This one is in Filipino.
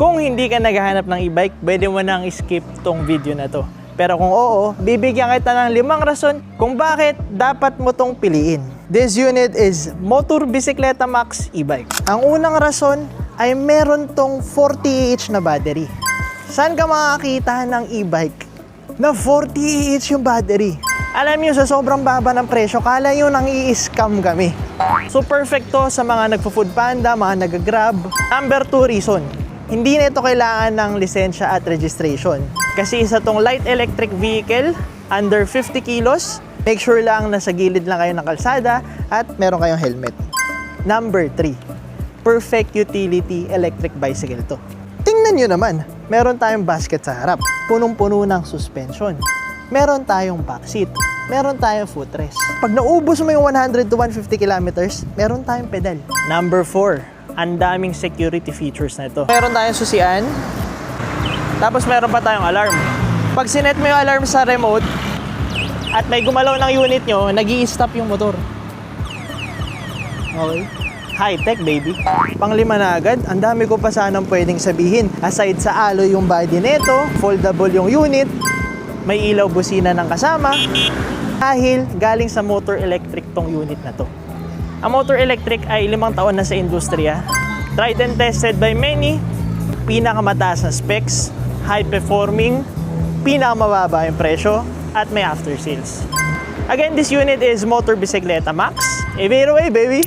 Kung hindi ka naghahanap ng e-bike, pwede mo nang skip tong video na to. Pero kung oo, bibigyan kita ng 5 rason kung bakit dapat mo tong piliin. This unit is Motor Bicicleta Max e-bike. Ang unang rason ay meron tong 40Ah na battery. Saan ka makakita ng e-bike na 40Ah yung battery? Alam niyo, sa sobrang baba ng presyo, kala nyo nang i-scam kami. So perfect to sa mga nagpo-food panda, mga nag-grab. Number 2 reason, hindi na ito kailangan ng lisensya at registration. Kasi isa tong light electric vehicle, under 50 kilos. Make sure lang nasa gilid lang kayo ng kalsada at meron kayong helmet. Number 3, perfect utility electric bicycle to. Tingnan nyo naman, meron tayong basket sa harap, punong-puno ng suspension. Meron tayong backseat, meron tayong footrest. Pag naubos mo yung 100 to 150 kilometers, meron tayong pedal. Number 4, ang daming security features na ito. Meron tayong susian, tapos meron pa tayong alarm. Pag sinet mo yung alarm sa remote, at may gumalaw ng unit nyo, nag-i-stop yung motor. Okay? High-tech, baby. Pang-5 na agad, ang dami ko pa sanang pwedeng sabihin. Aside sa alloy yung body nito, foldable yung unit, may ilaw busina ng kasama, dahil galing sa motor electric tong unit na to. Ang motor electric ay 5 taon na sa industriya. Tried and tested by many, pinakamataas na specs, high performing, pinakamababa yung presyo, at may after sales. Again, this unit is Motor Bicicleta Max. Away, baby!